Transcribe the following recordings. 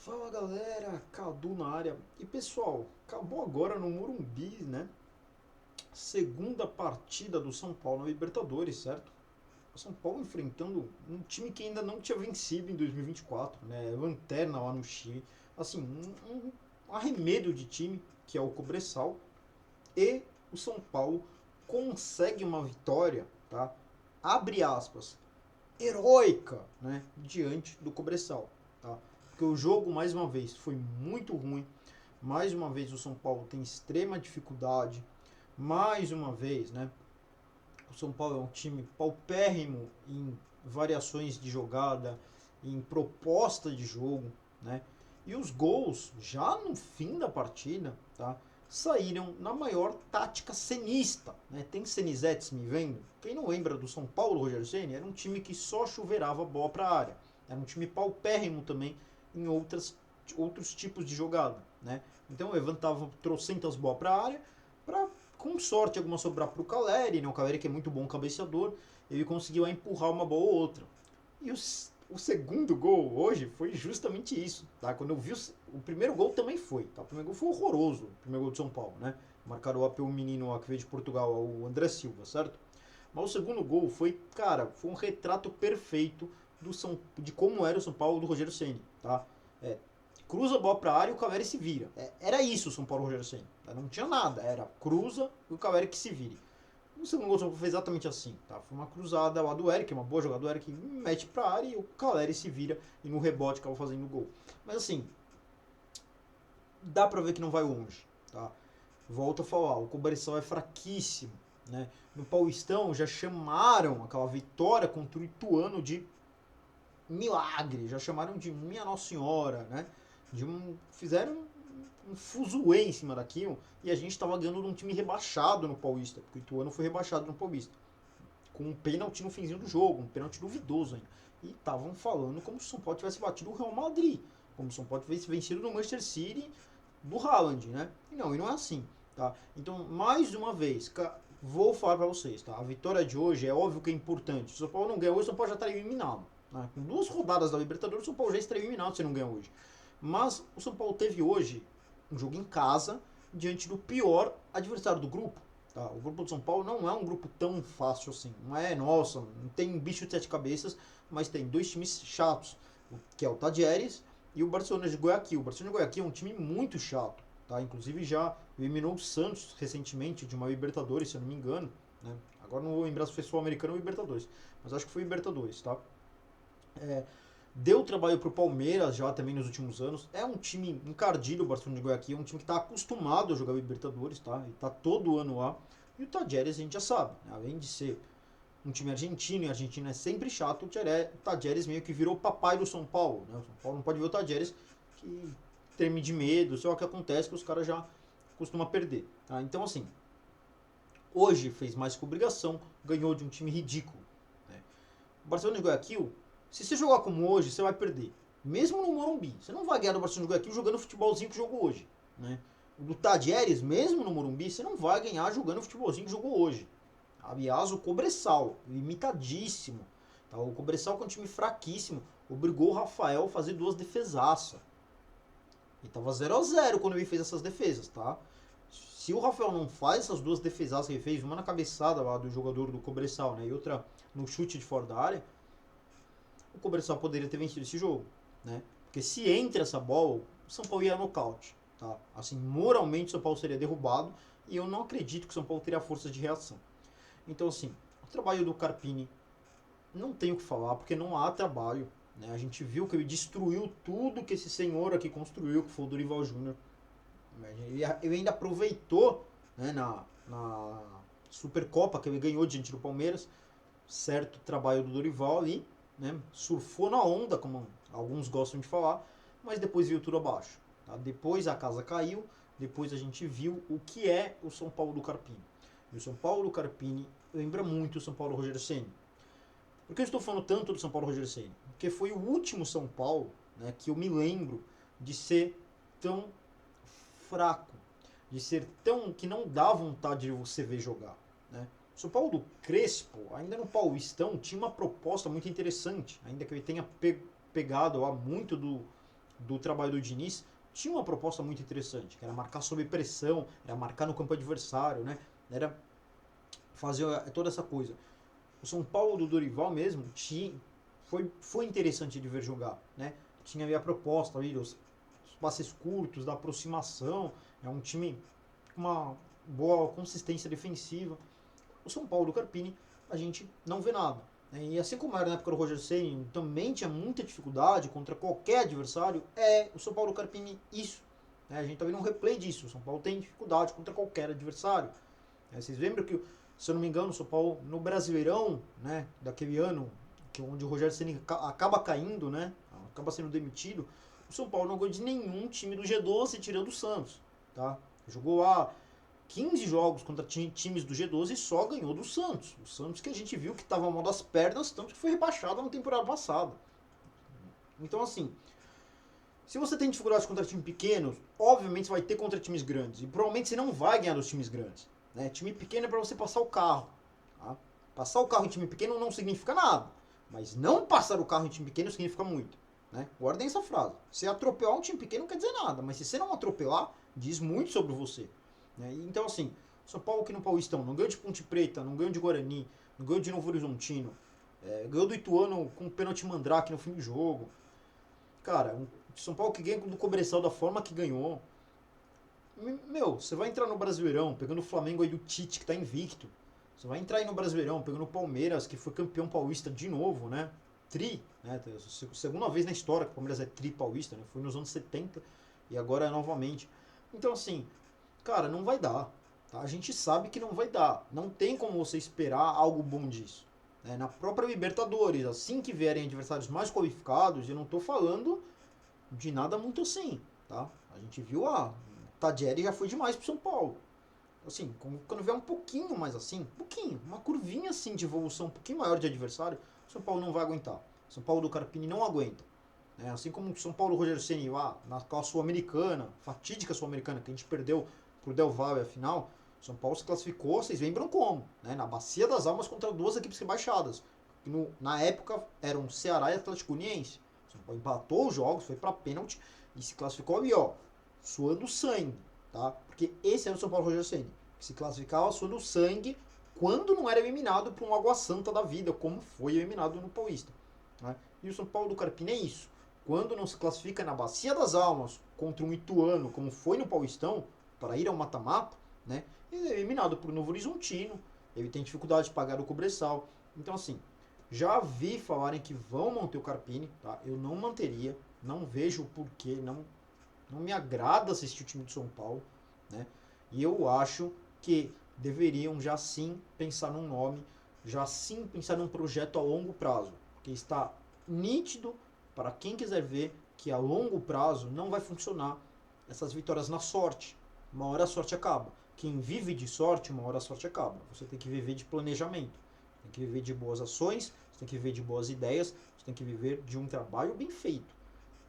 Fala galera, Cadu na área. E pessoal, acabou agora no Morumbi, né? Segunda partida do São Paulo na Libertadores, certo? O São Paulo enfrentando um time que ainda não tinha vencido em 2024, né? Lanterna lá no Chile. Assim, um arremedo de time, que é o Cobressal. E o São Paulo consegue uma vitória, tá? Abre aspas, heróica, né, diante do Cobressal, tá? Porque o jogo, mais uma vez, foi muito ruim. Mais uma vez o São Paulo tem extrema dificuldade. Mais uma vez, né, o São Paulo é um time paupérrimo em variações de jogada, em proposta de jogo, né? E os gols, já no fim da partida, tá? Saíram na maior tática cenista, né? Tem cenizetes me vendo? Quem não lembra do São Paulo, Rogério Ceni, era um time que só chuveirava a bola para a área. Era um time paupérrimo também em outros tipos de jogada, né? Então levantava trocentas bolas para a área para com sorte alguma sobrar para o Caleri, né? O Caleri que é muito bom cabeceador, ele conseguiu empurrar uma bola ou outra. E o segundo gol hoje foi justamente isso, tá? Quando eu vi o primeiro gol também foi, tá? O primeiro gol foi horroroso, o primeiro gol de São Paulo, né? Marcaram lá pelo menino lá que veio de Portugal, o André Silva, certo? Mas o segundo gol foi, cara, foi um retrato perfeito de como era o São Paulo do Rogério Ceni, tá? É, cruza a bola pra área e o Caveri se vira. Era isso o São Paulo Rogério Ceni. Não tinha nada, era cruza e o Caveri que se vire. O segundo gol foi exatamente assim, tá? Foi uma cruzada lá do Eric, uma boa jogada do Eric, mete pra área e o Caleri se vira e no rebote acaba fazendo o gol. Mas assim, dá pra ver que não vai longe, tá? Volto a falar, o Cobressal é fraquíssimo, né? No Paulistão já chamaram aquela vitória contra o Ituano de milagre, já chamaram de Minha Nossa Senhora, né? Fizeram um fuzuê em cima daquilo e a gente estava ganhando de um time rebaixado no Paulista, porque o Ituano foi rebaixado no Paulista, com um pênalti no finzinho do jogo, um pênalti duvidoso ainda. E estavam falando como se o São Paulo tivesse batido o Real Madrid, como se o São Paulo tivesse vencido no Manchester City do Haaland, né? E não é assim, tá? Então, mais uma vez, vou falar para vocês, tá? A vitória de hoje é óbvio que é importante. Se o São Paulo não ganha hoje, o São Paulo já está eliminado. Né? Com duas rodadas da Libertadores, o São Paulo já está eliminado se não ganha hoje. Mas o São Paulo teve hoje um jogo em casa diante do pior adversário do grupo. Tá? O grupo do São Paulo não é um grupo tão fácil assim. Não é, nossa, não tem bicho de sete cabeças, mas tem dois times chatos, que é o Tadieres e o Barcelona de Guayaquil. O Barcelona de Guayaquil é um time muito chato. Tá? Inclusive já eliminou o Santos recentemente de uma Libertadores, se eu não me engano. Né? Agora não vou lembrar se foi Sul-Americano ou Libertadores, mas acho que foi Libertadores. Tá? É, deu trabalho pro Palmeiras já também nos últimos anos. É um time encardido, o Barcelona de Guayaquil, é um time que está acostumado a jogar Libertadores, tá? E tá todo ano lá. E o Tajeres a gente já sabe, né? Além de ser um time argentino, e a Argentina é sempre chato, o Tajeres meio que virou o papai do São Paulo, né? O São Paulo não pode ver o Tajeres que treme de medo, sei lá o que acontece, que os caras já costumam perder. Tá? Então, assim, hoje fez mais que obrigação, ganhou de um time ridículo. Né? O Barcelona de Guayaquil, se você jogar como hoje, você vai perder. Mesmo no Morumbi. Você não vai ganhar do Barcelona de Guayaquil jogando o futebolzinho que jogou hoje. Né? O do Tadieres, mesmo no Morumbi, você não vai ganhar jogando o futebolzinho que jogou hoje. Aliás, o Cobressal, limitadíssimo. Tá? O Cobressal, com um time fraquíssimo, obrigou o Rafael a fazer duas defesaças. E tava 0 a 0 quando ele fez essas defesas, tá? Se o Rafael não faz essas duas defesaças que ele fez, uma na cabeçada lá do jogador do Cobressal, né? E outra no chute de fora da área, o Cobressal poderia ter vencido esse jogo, né? Porque se entra essa bola, o São Paulo ia nocaute, tá? Assim, moralmente o São Paulo seria derrubado e eu não acredito que o São Paulo teria força de reação. Então, assim, o trabalho do Carpini não tenho o que falar, porque não há trabalho. Né? A gente viu que ele destruiu tudo que esse senhor aqui construiu, que foi o Dorival Júnior. Ele ainda aproveitou, né, na Supercopa que ele ganhou diante do Palmeiras, certo trabalho do Dorival ali, né, surfou na onda, como alguns gostam de falar, mas depois viu tudo abaixo. Tá? Depois a casa caiu, depois a gente viu o que é o São Paulo do Carpini. E o São Paulo do Carpini lembra muito o São Paulo do Rogério Ceni. Por que eu estou falando tanto do São Paulo Rogério Ceni? Porque foi o último São Paulo, né, que eu me lembro de ser tão fraco, de ser tão que não dá vontade de você ver jogar. Né? O São Paulo do Crespo, ainda no Paulistão, tinha uma proposta muito interessante, ainda que ele tenha pegado lá muito do trabalho do Diniz tinha uma proposta muito interessante, que era marcar sob pressão, era marcar no campo adversário, né? Era fazer toda essa coisa. O São Paulo do Dorival mesmo foi interessante de ver jogar, né? Tinha ali a proposta ali, os passes curtos, da aproximação, é um time com uma boa consistência defensiva. O São Paulo do Carpini, a gente não vê nada. Né? E assim como era na época do Roger Ceni, também tinha muita dificuldade contra qualquer adversário, o São Paulo do Carpini isso. Né? A gente está vendo um replay disso. O São Paulo tem dificuldade contra qualquer adversário. Vocês lembram que, se eu não me engano, o São Paulo no Brasileirão, né, daquele ano, onde o Rogério Ceni acaba caindo, né, acaba sendo demitido, o São Paulo não ganhou de nenhum time do G12 tirando o Santos. Tá? Jogou lá 15 jogos contra times do G12 e só ganhou do Santos. O Santos que a gente viu que estava mal das pernas, tanto que foi rebaixado na temporada passada. Então, assim, se você tem dificuldades contra times pequenos, obviamente você vai ter contra times grandes. E provavelmente você não vai ganhar dos times grandes. Né? Time pequeno é para você passar o carro. Tá? Passar o carro em time pequeno não significa nada. Mas não passar o carro em time pequeno significa muito. Né? Guardem essa frase. Se atropelar um time pequeno não quer dizer nada. Mas se você não atropelar, diz muito sobre você. Né? Então, assim, São Paulo aqui no Paulistão não ganhou de Ponte Preta, não ganhou de Guarani, não ganhou de Novo Horizontino, ganhou do Ituano com pênalti mandrake no fim do jogo. Cara, São Paulo que ganha do Cobressal da forma que ganhou. Meu, você vai entrar no Brasileirão pegando o Flamengo aí do Tite, que tá invicto. Você vai entrar aí no Brasileirão pegando o Palmeiras, que foi campeão paulista de novo, né? Né? Segunda vez na história que o Palmeiras é tri paulista, né? Foi nos anos 70 e agora é novamente. Então, assim, cara, não vai dar. Tá? A gente sabe que não vai dar. Não tem como você esperar algo bom disso. Né? Na própria Libertadores, assim que vierem adversários mais qualificados, eu não tô falando de nada muito assim. Tá? A gente viu Tadieri já foi demais pro São Paulo. Assim, quando vier um pouquinho mais assim, uma curvinha assim de evolução um pouquinho maior de adversário, o São Paulo não vai aguentar. O São Paulo do Carpini não aguenta. Assim como o São Paulo Rogério Ceni lá, naquela Sul-Americana, fatídica Sul-Americana, que a gente perdeu pro Del Valle a final, o São Paulo se classificou, vocês lembram como? Né? Na Bacia das Almas contra duas equipes rebaixadas. Na época eram Ceará e Atlético Uniense. O São Paulo empatou os jogos, foi pra pênalti e se classificou ali, ó, suando sangue, tá? Porque esse era o São Paulo Rogério Ceni, que se classificava suando sangue quando não era eliminado por um Água Santa da vida, como foi eliminado no Paulista. Né? E o São Paulo do Carpini é isso. Quando não se classifica na Bacia das Almas contra um Ituano, como foi no Paulistão, para ir ao mata-mata, né? Ele é eliminado por Novo Horizontino, ele tem dificuldade de pagar o Cobressal. Então, assim, já vi falarem que vão manter o Carpini, tá? Eu não manteria, não vejo o porquê, não me agrada assistir o time do São Paulo, né? E eu acho que deveriam já sim pensar num nome, já sim pensar num projeto a longo prazo, porque está nítido para quem quiser ver que a longo prazo não vai funcionar essas vitórias na sorte. Uma hora a sorte acaba. Quem vive de sorte, uma hora a sorte acaba. Você tem que viver de planejamento, tem que viver de boas ações, você tem que viver de boas ideias, você tem que viver de um trabalho bem feito.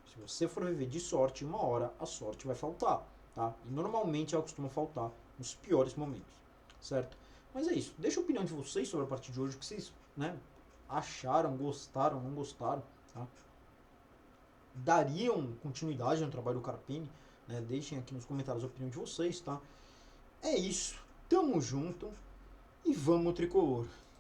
Se você for viver de sorte, uma hora a sorte vai faltar, tá? E normalmente ela costuma faltar nos piores momentos, certo? Mas é isso. Deixa a opinião de vocês sobre a partida de hoje, o que vocês, né, acharam, gostaram, não gostaram, tá? Dariam continuidade no trabalho do Carpini, né? Deixem aqui nos comentários a opinião de vocês, tá? É isso. Tamo junto e vamos tricolor.